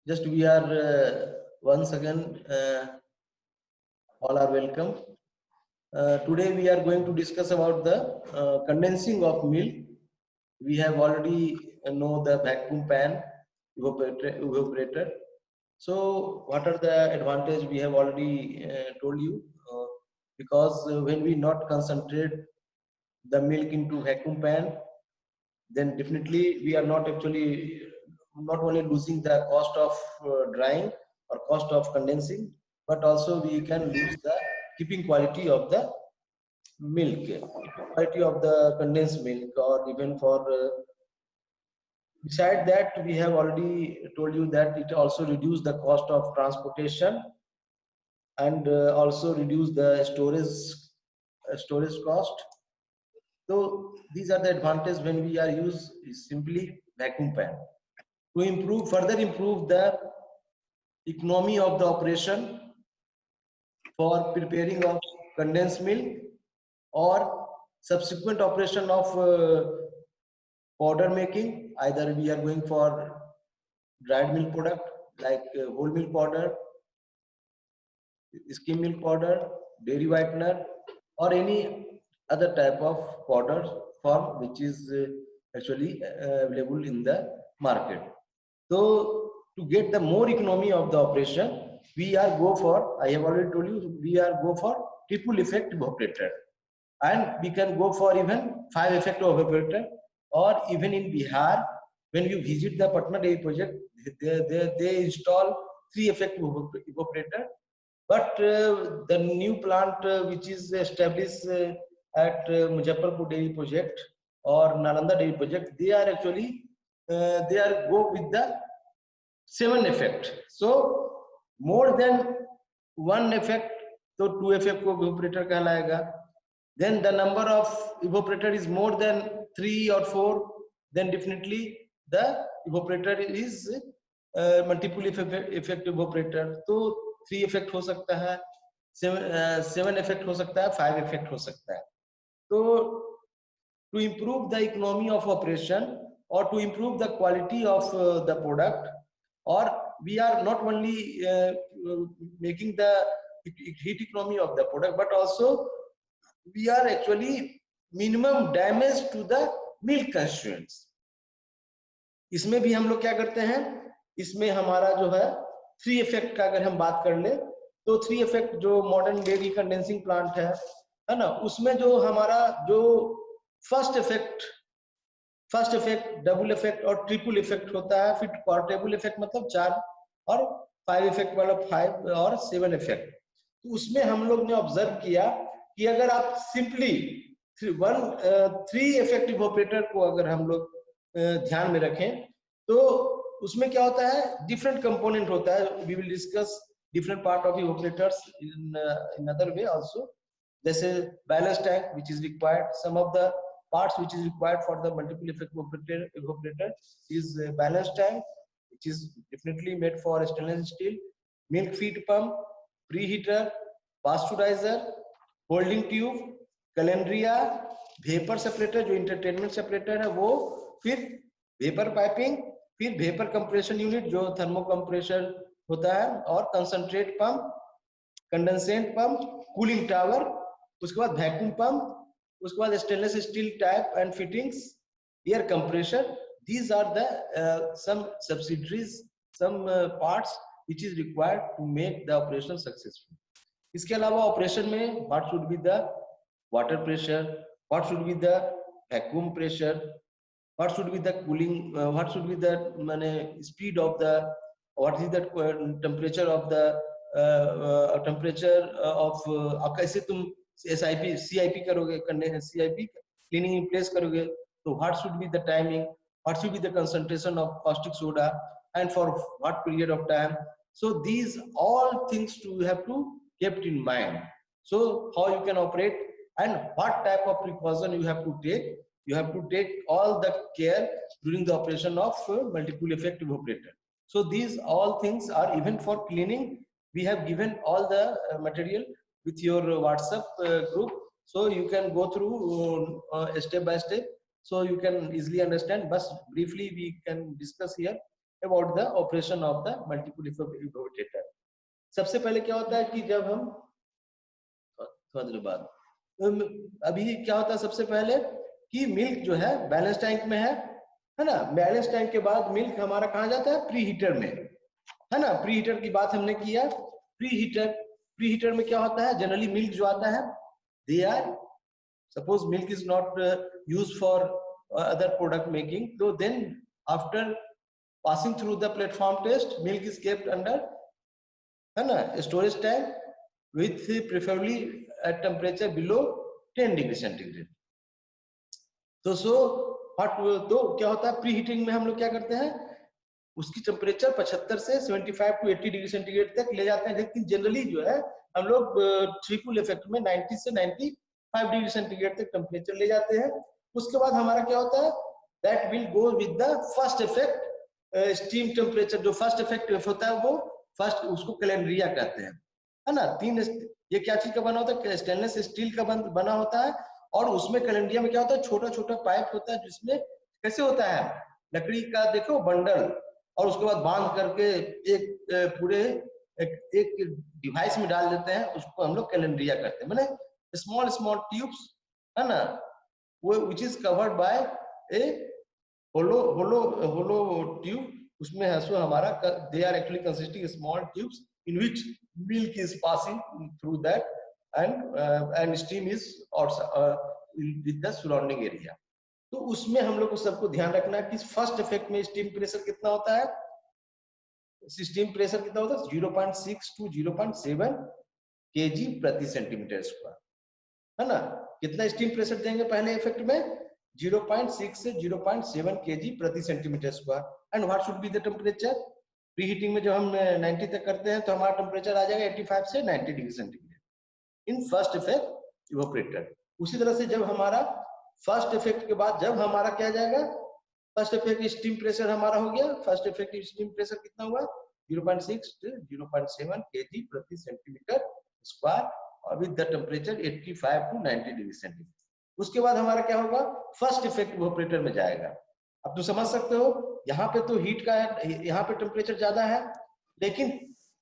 Just we are once again all are welcome. Today we are going to discuss about the condensing of milk. We have already know the vacuum pan evaporator. So what are the advantage we have already told you, because when we not concentrate the milk into vacuum pan, then definitely we are not actually not only losing the cost of drying or cost of condensing, but also we can lose the keeping quality of the milk, keeping quality of the condensed milk, or even for beside that we have already told you that it also reduce the cost of transportation, and also reduce the storage cost. So these are the advantages when we are use simply vacuum pan to further improve the economy of the operation for preparing of condensed milk or subsequent operation of powder making. Either we are going for dried milk product like whole milk powder, skim milk powder, dairy whitener, or any other type of powder form which is actually available in the market. So to get the more economy of the operation, we are go for, I have already told you, we are go for triple effect evaporator, and we can go for even 5 effect evaporator. Or even in Bihar, when you visit the Patna Dairy project, they install 3 effect evaporator. But the new plant which is established at Muzaffarpur Dairy project or Nalanda Dairy project, they are actually they are go with the 7 effect. So more than 1 effect, तो 2 effect को evaporator कहलाएगा. Then the number of evaporator is more than 3 or 4, then definitely the evaporator is multiple effect evaporator. तो 3 effect हो सकता है, 7 effect हो सकता है, 5 effect हो सकता है. तो to improve the economy of operation or to improve the quality of the product, or we are not only making the heat economy of the product, but also we are actually minimum damage to the milk constituents. इसमें भी हम लोग क्या करते हैं, इसमें हमारा जो है 3 effect का अगर हम बात कर ले, तो 3 effect जो मॉडर्न डेयरी कंडेंसिंग प्लांट है ना, उसमें जो हमारा जो फर्स्ट इफेक्ट, डबल इफेक्ट और ट्रिपल इफेक्ट होता है. फिर क्वार्टेबल इफेक्ट मतलब 4, और 5 इफेक्ट वाला 5 और 7 इफेक्ट. तो उसमें हम लोग ने ऑब्जर्व किया कि अगर आप सिंपली 3 इफेक्ट इवोपरेटर को अगर हम लोग ध्यान में रखें, तो उसमें क्या होता है, डिफरेंट कंपोनेंट होता है. We will discuss different part of evaporators in other way also. जैसे balance tank which is required, some of the parts which is required for the multiple effect evaporator is balance tank, which is definitely made for stainless steel, milk feed pump, preheater, pasteurizer, holding tube, calandria, vapor separator जो entertainment separator है वो, फिर vapor piping, फिर vapor compression unit जो thermo compression होता है, और concentrate pump, condensate pump, cooling tower, उसके बाद वैक्यूम पंप, उसके बाद stainless steel tap and fittings, air compressor. These are the some subsidiaries, some parts which is required to make the operation successful. इसके अलावा operation में what should be the water pressure, what should be the vacuum pressure, what should be the cooling, what should be the speed of the, what is the temperature of the temperature of कैसे तुम SIP CIP करोगे, CIP cleaning in place करोगे, तो what should be the timing, what should be the concentration of caustic soda, and for what period of time. So these all things you have to kept in mind. So how you can operate and what type of precaution you have to take. You have to take all the care during the operation of multiple effect evaporator. So these all things are even for cleaning. We have given all the material with your WhatsApp group, so you can go through step by step, so you can easily understand. But briefly we can discuss here about the operation of the multiple evaporator. सबसे पहले क्या होता है कि जब हम थोड़ा देर बाद अभी क्या होता है, सबसे पहले कि मिल्क जो है बैलेंस टैंक में है ना। बैलेंस टैंक के बाद मिल्क हमारा कहाँ जाता है, प्री हीटर में, है ना। प्री हीटर की बात हमने किया। प्री हीटर में क्या होता है, जनरली मिल्क जो आता है, they are suppose milk is not used for other product making, so then after passing through the platform test, milk is kept under, है ना, storage tank with preferably at temperature below 10 degree centigrade। तो तो क्या होता है, pre heating में हम लोग क्या करते हैं, उसकी टेम्परेचर 75 से 75 टू 80 डिग्री सेंटीग्रेड तक ले जाते हैं। लेकिन जनरली जो है हम लोग ट्रिपल इफेक्ट में 90 से 95 डिग्री सेंटीग्रेड तक टेम्परेचर ले जाते हैं। उसके बाद हमारा क्या होता है, that will go with the first effect steam temperature. जो फर्स्ट इफेक्ट होता है वो फर्स्ट, उसको कैलेंड्रिया कहते हैं, है ना। ये क्या चीज का बना होता है, स्टेनलेस स्टील का बना होता है। और उसमें कैलेंड्रिया में क्या होता है, छोटा छोटा पाइप होता है, जिसमें कैसे होता है, लकड़ी का देखो बंडल, और उसके बाद बांध करके एक पूरे एक डिवाइस में डाल देते हैं, उसको हम लोग कैलेंड्रिया करते हैं, माने स्मॉल स्मॉल ट्यूब्स, है ना, वो which is covered by a hollow tube. उसमें हंसो हमारा, they are actually consisting small tubes in which milk is passing through that and steam is with the surrounding area. तो उसमें हम लोग को सबको ध्यान रखना है कि फर्स्ट इफेक्ट में स्टीम प्रेशर कितना होता है, स्टीम प्रेशर कितना होता है 0.6 टू 0.7 kg प्रति सेंटीमीटर स्क्वायर, है ना। कितना स्टीम प्रेशर देंगे पहले इफेक्ट में, 0.6 से 0.7 kg प्रति centimetre square. And what should be the temperature, pre heating में जब हम 90 तक करते हैं तो हमारा टेम्परेचर आ जाएगा 85 से 90 degree centigrade in first effect evaporator. उसी तरह से जब हमारा फर्स्ट इफेक्ट के बाद जब हमारा क्या जाएगा, फर्स्ट इफेक्ट स्टीम प्रेशर हमारा हो गया, फर्स्ट इफेक्ट स्टीम प्रेशर कितना हुआ 0.6 से 0.7 kg प्रति सेंटीमीटर स्क्वायर और with the temperature 85 to 90 degree centigrade. उसके बाद हमारा क्या होगा, फर्स्ट इफेक्ट इवेपोरेटर में जाएगा। अब तो समझ सकते हो, यहाँ पे तो हीट का है, यहाँ पे टेम्परेचर ज्यादा है, लेकिन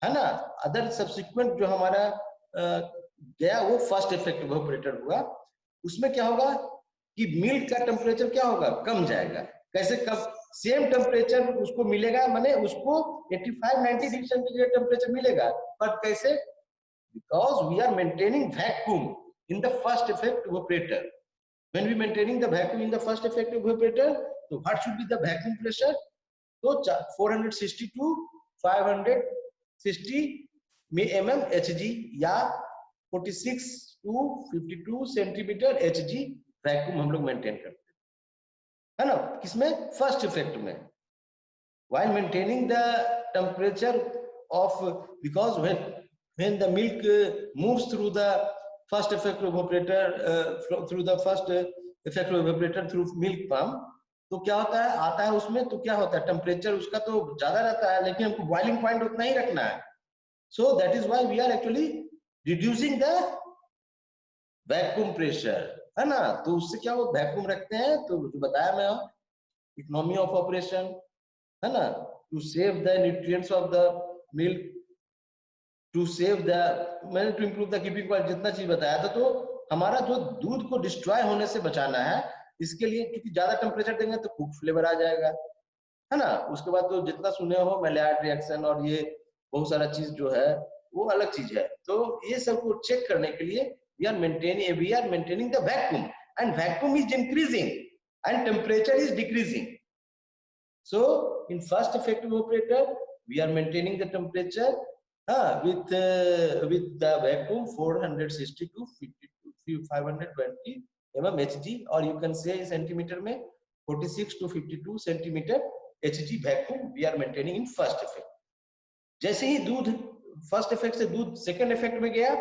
है ना अदर सब्सिक्वेंट जो हमारा गया वो फर्स्ट इफेक्ट इवेपोरेटर हुआ। उसमें क्या होगा कि मिल्क का टेम्परेचर क्या होगा, कम जाएगा। कैसे कम, सेम टेम्परेचर उसको मिलेगा, माने उसको 85-90 डिग्री सेंटीग्रेड टेम्परेचर मिलेगा, बट कैसे, because we are maintaining vacuum in the first effect evaporator. When we maintaining the vacuum in the first effect evaporator, so what should be the vacuum pressure, so 460 to 560 mm Hg या 46 to 52 centimetre Hg vacuum हम लोग maintain करते हैं, है ना, किसमें, first effect में, while maintaining the temperature of, because when the milk moves through the first effect evaporator through the first effect evaporator through milk pump, तो क्या होता है, आता है उसमें, तो क्या होता है, टेम्परेचर उसका तो ज्यादा रहता है, लेकिन हमको बॉइलिंग पॉइंट उतना ही रखना है। So that is why we are actually reducing the vacuum pressure, है ना। तो उससे क्या वो वैक्यूम रखते हैं, तो जो बताया मैं, इकोनॉमी ऑफ ऑपरेशन, है ना, to save the nutrients of the milk, to save the, मैंने to improve the keeping quality, जितना चीज बताया था। तो हमारा जो दूध को डिस्ट्रॉय होने से बचाना है, इसके लिए क्योंकि ज्यादा टेम्परेचर देंगे तो कुक फ्लेवर आ जाएगा, है ना। उसके बाद तो जितना सुने हो मेलाइट रिएक्शन और ये बहुत सारा चीज जो है वो अलग चीज है। तो ये सब को चेक करने के लिए we are maintaining the vacuum, and vacuum is increasing and temperature is decreasing. So in first effect evaporator we are maintaining the temperature with the vacuum 460 to 520 mm Hg, or you can say centimeter में 46 to 52 centimeter Hg vacuum we are maintaining in first effect. जैसे ही दूध first effect से दूध second effect में गया,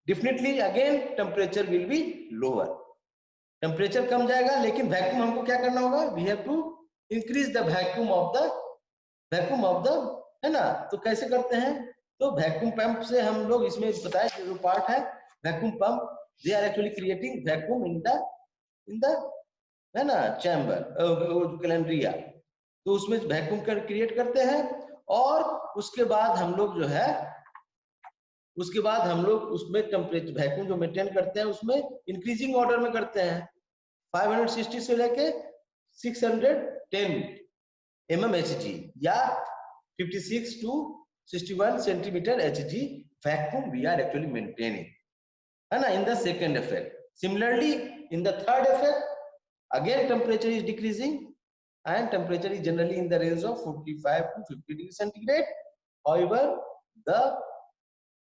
definitely again temperature will be lower, temperature कम जाएगा, लेकिन वैक्यूम हमको क्या करना होगा, we have to increase the vacuum of the, है ना। तो कैसे करते हैं, तो वैक्यूम पंप से हम लोग, इसमें बताया जो पार्ट है vacuum pump, they are actually creating vacuum in the है ना चैम्बर कैलेंड्रिया। तो उसमें वैक्यूम क्रिएट करते हैं और उसके बाद हम लोग जो है उसमें टेम्परेचर वैक्यूम जो मेंटेन करते हैं उसमें इंक्रीजिंग ऑर्डर में करते हैं 560 से लेके 610 mmHg या 56 to 61 centimeter Hg vacuum we are actually maintaining, है ना, in the second effect. Similarly, in the third effect, again temperature is decreasing and temperature is generally in the range of 45 to 50 degrees centigrade. However, the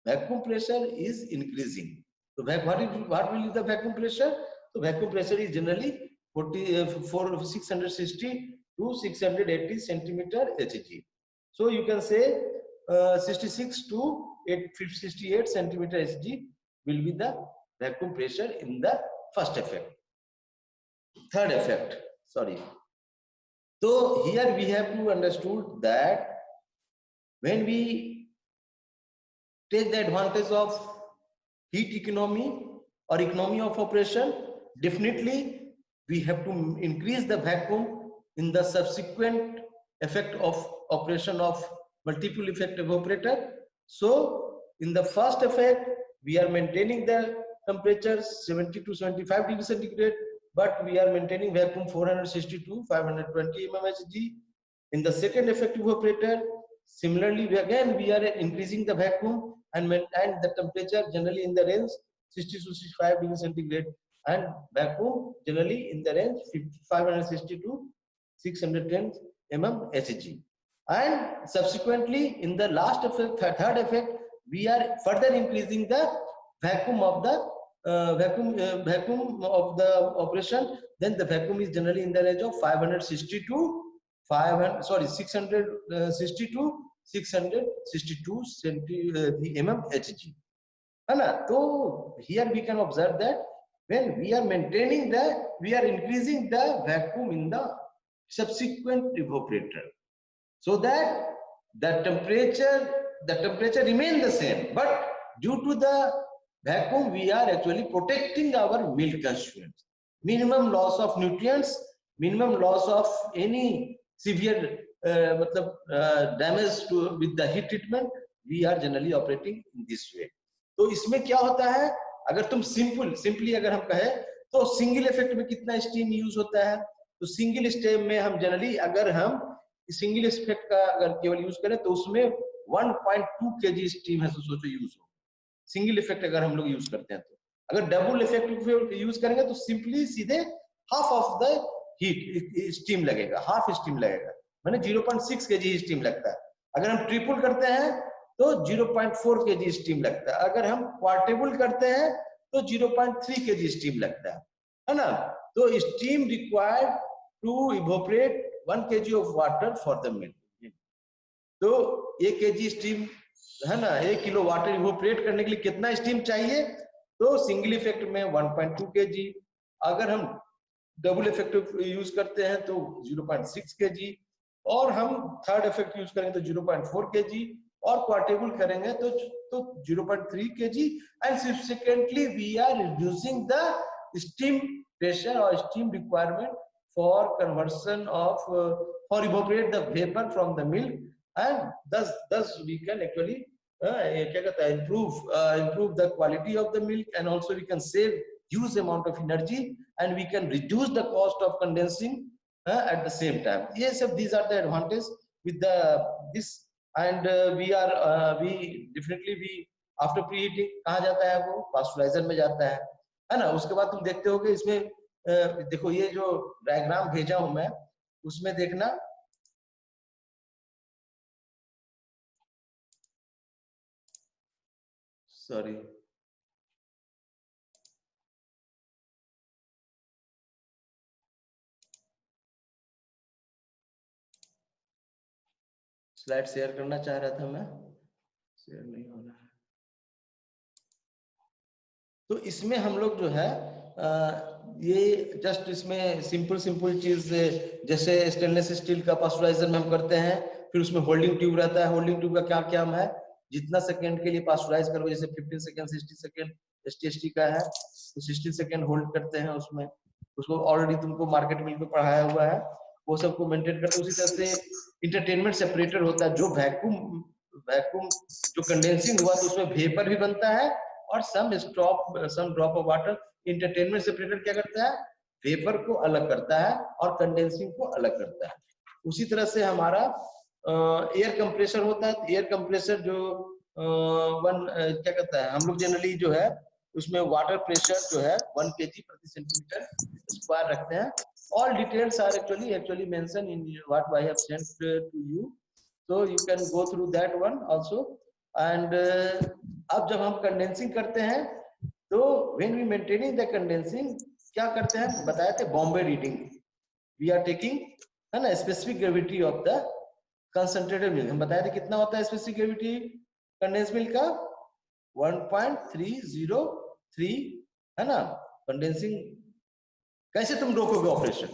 vacuum pressure is increasing. So what will be the vacuum pressure? So vacuum pressure is generally 660 to 680 centimeter Hg. So you can say 66 to 68 centimeter Hg will be the vacuum pressure in the first effect. Third effect, sorry. So here we have to understood that when we take the advantage of heat economy or economy of operation, definitely we have to increase the vacuum in the subsequent effect of operation of multiple effect evaporator. So in the first effect we are maintaining the temperature 70 to 75 degrees centigrade, but we are maintaining vacuum 460 to 520 mmHg. In the second effect evaporator, similarly we are increasing the vacuum and the temperature generally in the range 60 to 65 degrees centigrade, and vacuum generally in the range 560 to 610 mmHg. And subsequently in the last effect, third effect, we are further increasing the vacuum of the vacuum of the operation. Then the vacuum is generally in the range of 660 to 662 mmHg, है ना. तो here we can observe that when we are maintaining we are increasing the vacuum in the subsequent evaporator, so that the temperature remain the same, but due to the vacuum we are actually protecting our milk constituents, minimum loss of nutrients, minimum loss of any severe damage to with the heat treatment. We are generally operating in this way. तो इसमें क्या होता है, अगर तुम simply अगर हम कहें तो सिंगल इफेक्ट में कितना स्टीम यूज होता है, तो सिंगल स्टेम में हम जनरली अगर हम सिंगल इफेक्ट का अगर केवल यूज करें तो उसमें 1.2 kg स्टीम है, तो सोचो यूज हो सिंगल इफेक्ट अगर हम लोग यूज करते हैं. तो अगर डबल इफेक्ट यूज करेंगे तो सिंपली सीधे half of the heat steam लगेगा, हाफ स्टीम लगेगा, माने 0.6 kg स्टीम लगता है. अगर हम ट्रिपल करते हैं तो 0.4 kg स्टीम लगता है. अगर हम क्वार्टेबल करते हैं तो 0.3 kg स्टीम लगता है ना. तो steam required to evaporate 1 kg of water for the milk. तो 1 kg स्टीम है ना, 1 किलो वाटर इवोपरेट करने के लिए कितना स्टीम चाहिए, तो सिंगल इफेक्ट में 1.2 kg, अगर हम डबल इफेक्ट यूज करते हैं तो 0.6 kg, और हम थर्ड इफेक्ट यूज करेंगे तो 0.4 kg, और क्वार्टेबल करेंगे तो 0.3 kg. And subsequently we are reducing the steam pressure और steam requirement for conversion of for evaporate the vapour from the milk, and thus we can actually क्या कहता है improve the quality of the milk, and also we can save huge amount of energy, and we can reduce the cost of condensing at the same time. Yes, these are the advantages with this, and we definitely after preheating कहाँ जाता है, वो pasteuriser में जाता है ना. उसके बाद तुम देखते हो कि इसमें देखो ये जो डायग्राम भेजा हूं मैं, उसमें देखना सॉरी स्लाइड शेयर करना चाह रहा था मैं, शेयर नहीं हो रहा है. तो इसमें हम लोग जो है ये जस्ट इसमें सिंपल चीज, जैसे स्टेनलेस स्टील का पास्चराइजर में हम करते हैं, फिर उसमें होल्डिंग ट्यूब रहता है. होल्डिंग ट्यूब का क्या काम है, जितना सेकंड के लिए पास्चराइज करोगे, जैसे 15 सेकंड 60 सेकंड STST का है तो 60 सेकंड होल्ड करते हैं उसमें. उसको ऑलरेडी तुमको मार्केट मिल पे पढ़ाया हुआ है. वो सबको मेंटेन करते हैं। उसी तरह से इंटरटेनमेंट सेपरेटर होता है, जो वैक्यूम जो कंडेंसिंग हुआ तो उसमें वेपर भी बनता है और some drop of water. Entrainment separator क्या करता है, वेपर को अलग करता है और कंडेंसिंग को अलग करता है। उसी तरह से हमारा एयर कंप्रेसर होता है। एयर कंप्रेसर जो क्या कहता है, हम लोग जनरली जो है उसमें वाटर प्रेशर जो है 1 kg प्रति सेंटीमीटर स्क्वायर रखते हैं। All details are actually mentioned in what I have sent to you, so you can go through that one also. And अब जब हम कंडेंसिंग करते हैं तो when we maintaining the condensing क्या करते हैं, बताए थे Bombay reading we are taking है ना, specific gravity of the concentrated milk. हम बताए थे कितना होता है स्पेसिफिक ग्रेविटी कंडेंस मिल्क का 1.303 है ना। कंडेंसिंग कैसे तुम रोकोगे operation,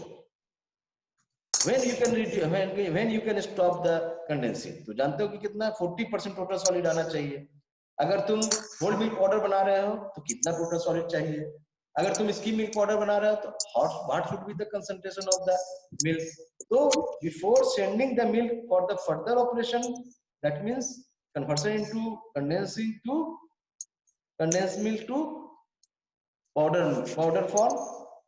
when you can stop the condensing, तो जानते हो कि कितना 40% टोटल सॉलिड आना चाहिए। अगर तुम होल मिल्क पाउडर बना रहे हो तो कितना टोटल सॉलिड चाहिए, अगर तुम स्किम मिल्क पाउडर बना रहे हो तो what should be the concentration of the milk। तो before sending the milk for the further operation, that means conversion into condensed milk to powder form,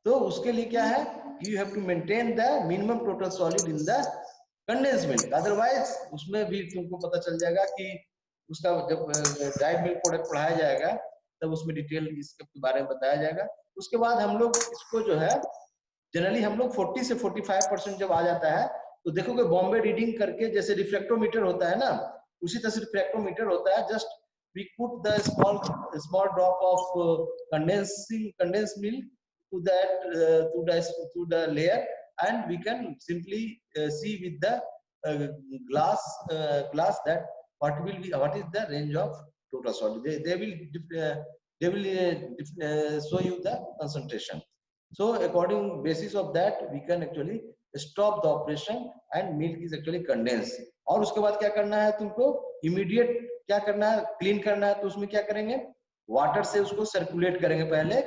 तो उसके लिए क्या है, you have to maintain the minimum total solid in the condensed milk, otherwise उसमें भी तुमको पता चल जाएगा कि उसका जब ड्राइड मिल्क प्रोडक्ट पढ़ाया जाएगा तब उसमें डिटेल इसके बारे में बताया जाएगा। उसके बाद हम लोग इसको जो है जनरली हम लोग 40 से 45% जब आ जाता है तो देखोगे बॉम्बे रीडिंग करके, जैसे रिफ्लेक्टोमीटर होता है ना उसी तरह से रिफ्लेक्टोमीटर होता है, just we put the small drop of condensed milk to the layer, and we can simply see with the glass that what is the range of total solid. They will show you the concentration. So according basis of that we can actually stop the operation and milk is actually condensed। और उसके बाद क्या करना है तुमको, immediate क्या करना है, क्लीन करना है। तो उसमें क्या करेंगे, वाटर से उसको सर्कुलेट करेंगे पहले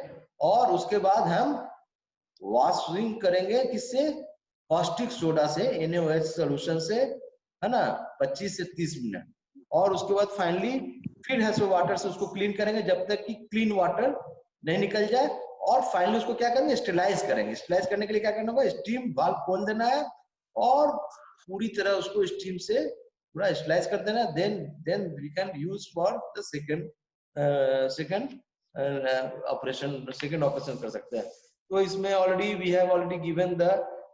और उसके बाद हम वॉशिंग करेंगे किससे, कॉस्टिक सोडा से, NaOH सॉल्यूशन से, है ना, 25 से 30 मिनट। और उसके बाद फाइनली फिर हैसो वाटर से उसको क्लीन करेंगे जब तक कि क्लीन वाटर नहीं निकल जाए। और फाइनली उसको क्या करेंगे, स्टेलाइज करेंगे। स्टेलाइज करने के लिए क्या करना होगा, स्टीम वाल्व खोल देना है और पूरी तरह उसको स्टीम से पूरा स्टेलाइज कर देना है। Then we can use for the second operation कर सकते हैं। तो इसमें already we have already given the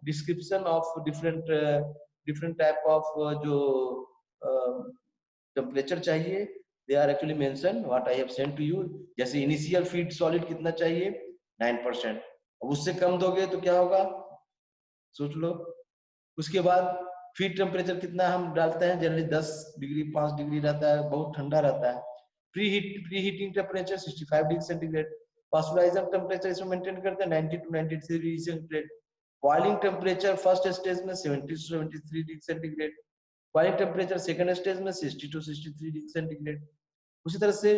description of different type of जो टेम्परेचर चाहिए, they are actually mentioned what I have sent to you। जैसे इनिशियल फीड सॉलिड कितना चाहिए 9%, अब उससे कम दोगे तो क्या होगा सोच लो। उसके बाद फीड टेम्परेचर कितना हम डालते हैं, जनरली 10 डिग्री 5 डिग्री रहता है, बहुत ठंडा रहता है। Pre heating temperature 65 degree centigrade. Pasteuriser temperature इसमें मेंटेन करते हैं 90 to 93 degree centigrade. Boiling temperature first stage में 70 to 73 degree centigrade. Boiling temperature second stage में 60 to 63 डिग्री सेंटीग्रेड। उसी तरह से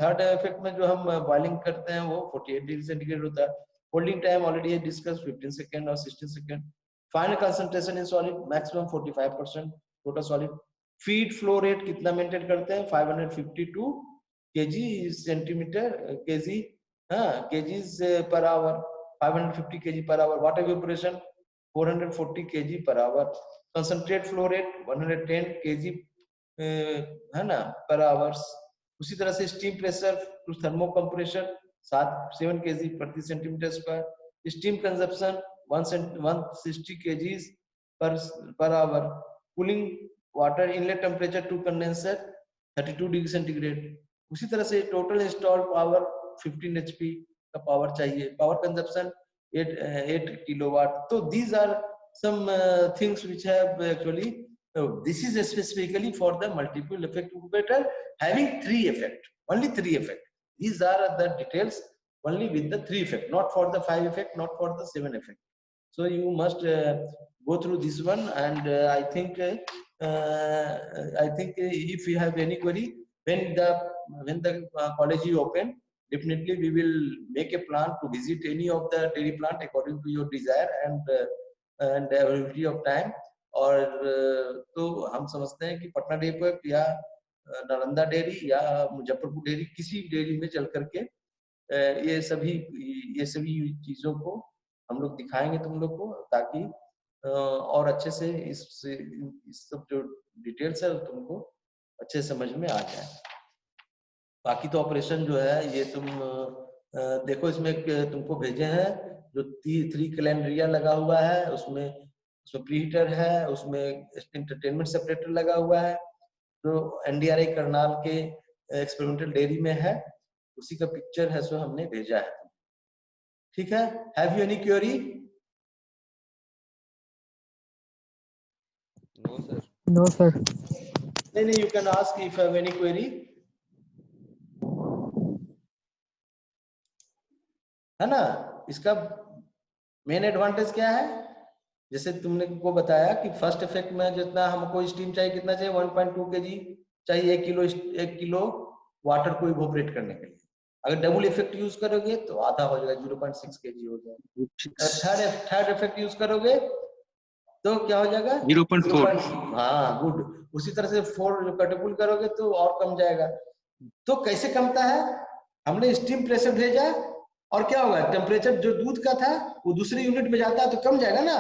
थर्ड इफेक्ट में जो हम बॉइलिंग करते हैं वो 48 डिग्री सेंटीग्रेड होता है। Holding time already discuss 15 second और 16 second. Final concentration in solid maximum 45% total solid. Feed flow rate कितना मेंटेन करते हैं 552 kg centimetre kg kgs per hour, 550 kg per hour. Water evaporation 440 kg per hour. Concentrate flow rate 110 kg है ना per hours. उसी तरह से steam pressure to thermo compressor 7 kg प्रति centimetre square. Steam consumption 160 KGs per hour. Cooling water inlet temperature to condenser 32 degree centigrade. उसी तरह से total installed power 15 HP का पावर चाहिए। Power consumption 8 kilowatt. तो these are some things which have actually this is specifically for the multiple effect incubator having 3 effect, only 3 effect. These are the details only with the 3 effect, not for the 5 effect, not for the 7 effect. So you must go through this one, and I think if you have any query when the college is open, definitely we will make a plan to visit any of the dairy plant according to your desire, and and availability of time. और तो हम समझते हैं कि Patna depot या Nalanda dairy या Muzaffarpur dairy, किसी dairy में चल करके ये सभी चीजों को हम लोग दिखाएंगे तुम लोग को, ताकि और अच्छे से इस सब जो डिटेल्स है तुमको अच्छे समझ में आ जाए। बाकी तो ऑपरेशन जो है ये तुम देखो, इसमें तुमको भेजे हैं जो 3 कैलेंडरिया लगा हुआ है, उसमें प्री हीटर है, उसमें इंटरटेनमेंट सेपरेटर लगा हुआ है, जो NDRI करनाल के एक्सपेरिमेंटल डेयरी में है, उसी का पिक्चर है, सो हमने भेजा है। ठीक है, have you any query? No sir. No sir. नहीं, you can ask if have any query, है ना। इसका मेन एडवांटेज क्या है, जैसे तुमने को बताया कि फर्स्ट इफेक्ट में जितना हमको स्टीम चाहिए, कितना चाहिए, 1.2 kg चाहिए, 1 किलो वाटर को इवोपरेट करने के लिए। अगर डबल इफेक्ट यूज करोगे तो आधा हो जाएगा, 0.6 kg हो जाएगा। थर्ड इफेक्ट यूज करोगे तो क्या हो जाएगा, 0.4। हाँ, गुड। उसी तरह से 4 कटपुल करोगे तो और कम जाएगा। तो कैसे कमता है, हमने स्टीम प्रेशर भेजा और क्या होगा, टेम्परेचर जो दूध का था वो दूसरे यूनिट में जाता है तो कम जाएगा ना,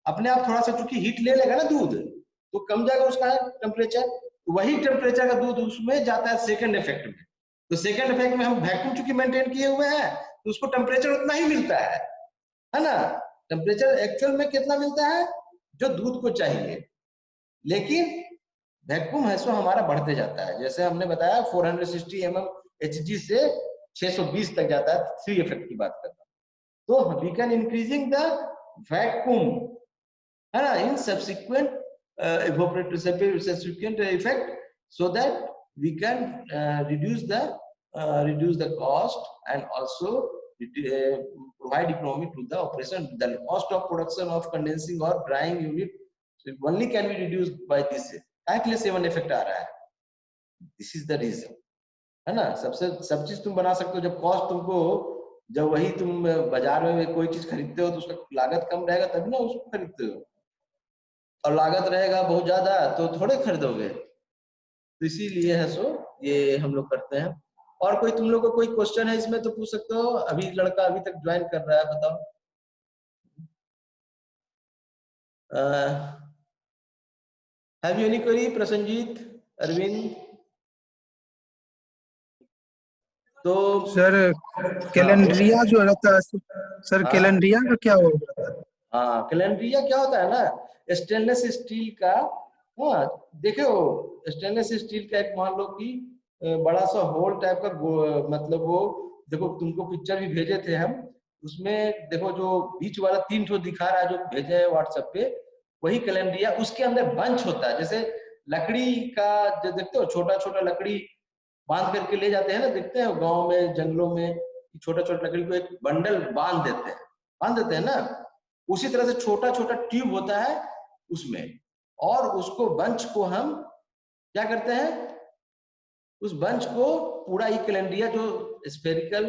अपने आप थोड़ा सा चूंकि हीट ले लेगा ना दूध, तो कम जाएगा उसका टेम्परेचर। वही टेम्परेचर का दूध उसमें जाता है सेकंड इफेक्ट में। तो सेकंड इफेक्ट में हम वैक्यूम चूंकि मेंटेन किए हुए हैं तो उसको टेम्परेचर उतना ही मिलता है ना। टेम्परेचर एक्चुअल में कितना मिलता है, जो दूध को चाहिए, लेकिन वैक्यूम है सो हमारा बढ़ते जाता है। जैसे हमने बताया 460 mm Hg से 620 तक जाता है, 3 इफेक्ट की बात करता हूं। तो we can increasing the vacuum, है ना, in subsequent subsequent effect, so that we can reduce the cost and also provide economy to the operation. The cost of production of condensing or drying unit only can be reduced by this. क्या 7 effect आ रहा है, this is the reason, है ना। सब चीज तुम बना सकते हो, जब कॉस्ट तुमको, जब वही तुम बाजार में कोई चीज खरीदते हो तो उसका लागत कम रहेगा तभी ना उसको खरीदते हो, और लागत रहेगा बहुत ज्यादा तो थोड़े खरीदोगे। तो इसीलिए है सो ये हम लोग करते हैं। और कोई तुम लोग को कोई क्वेश्चन है इसमें तो पूछ सकते हो, अभी लड़का अभी तक ज्वाइन कर रहा है, बताओ। Have you any query, Prasannajit, Arvind? तो सर कैलेंड्रिया जो रहता है सर, हाँ? कैलेंड्रिया का क्या होगा? हाँ, कैलेंड्रिया क्या होता है ना, स्टेनलेस स्टील का। हाँ, देखो स्टेनलेस स्टील का एक, मान लो कि बड़ा सा होल टाइप का, मतलब वो देखो, तुमको पिक्चर भी भेजे थे हम, उसमें देखो जो बीच वाला 3 ठो दिखा रहा है जो भेजे है व्हाट्सएप पे, वही कैलेंड्रिया। उसके अंदर बंच होता है, जैसे लकड़ी का जो देखते हो, छोटा छोटा लकड़ी बांध करके ले जाते हैं ना, देखते हैं गांव में, जंगलों में, छोटा छोटा लकड़ी को एक बंडल बांध देते हैं ना, उसी तरह से छोटा छोटा ट्यूब होता है उसमें। और उसको बंच को हम क्या करते हैं, उस बंच को पूरा ये कैलेंड्रिया जो स्फेरिकल,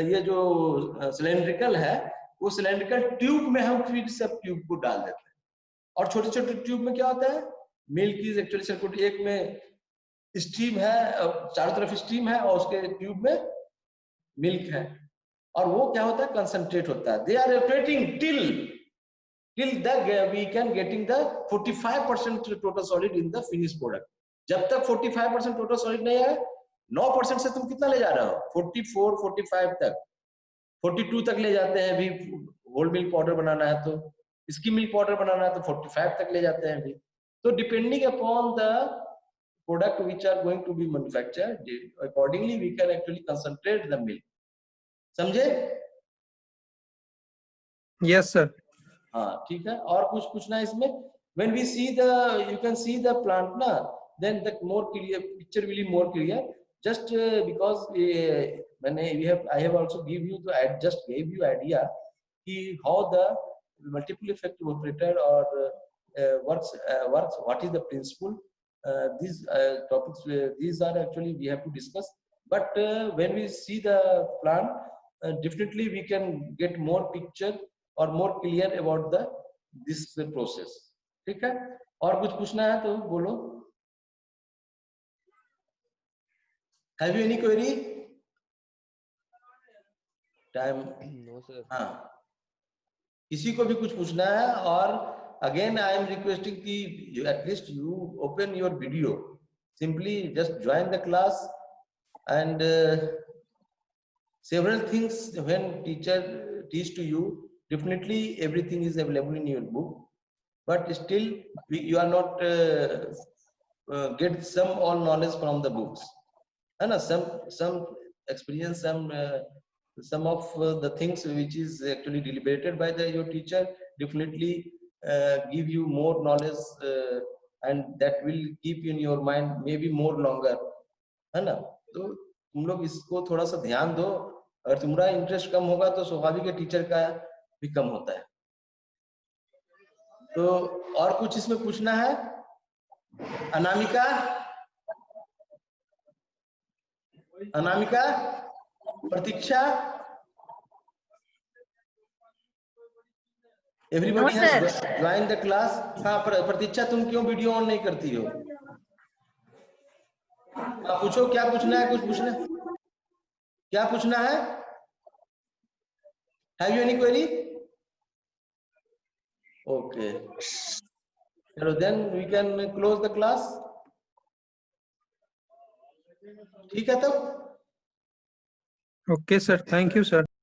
ये जो सिलेंड्रिकल है, वो सिलेंड्रिकल ट्यूब में हम फिर सब ट्यूब को डाल देते हैं। और छोटे छोटे ट्यूब में क्या होता है, मिल्क इज एक्चुअली सर्कुलेट, एक में स्टीम है, चारों तरफ स्टीम है, और उसके ट्यूब में मिल्क है, और वो क्या होता है, कंसंट्रेट होता है। They are rotating till the we can getting the 45% total solid in the finished product। जब तक 45% total solid नहीं है, 9% से तुम कितना ले जा रहे हो, 44 45 तक, 42 तक ले जाते हैं अभी। होल मिल्क पाउडर बनाना है तो, स्किम मिल्क पाउडर बनाना है तो 45 तक ले जाते हैं अभी। तो depending upon the product which are going to be manufactured, accordingly we can actually concentrate the milk। समझे? Yes sir. हाँ, ठीक है। और कुछ पूछना है इसमें? when we see the, you can see the plant na, then the more clear picture will be more clear, just because when I have also give you the, I just gave you idea ki how the multiple effect evaporator or works, what is the principle, these topics, these are actually we have to discuss, but when we see the plant, definitely we can get more picture or more clear about the this process. ठीक है, और कुछ पूछना है तो बोलो। Have you any query? Time? No sir. हाँ, किसी को भी कुछ पूछना है? और अगेन आई एम रिक्वेस्टिंग कि at least you open your video, simply just join the class and several things when teacher teach to you, definitely everything is available in your book, but still you are not get some all knowledge from the books, and some experience, some of the things which is actually deliberated by your teacher definitely give you more knowledge, and that will keep in your mind maybe more longer, है ना? तो तुम लोग इसको थोड़ा सा ध्यान दो। अगर तुम्हारा इंटरेस्ट कम होगा तो स्वाभाविक है टीचर का भी कम होता है। तो और कुछ इसमें पूछना है? Anamika, Anamika, Pratiksha, everybody has join the class. हाँ प्रतीक्षा, तुम क्यों वीडियो ऑन नहीं करती हो? पूछो, क्या पूछना है? कुछ पूछना है? क्या पूछना है? Have you any query? Okay, चलो then we can close the class. ठीक है तब? Okay sir, thank you sir.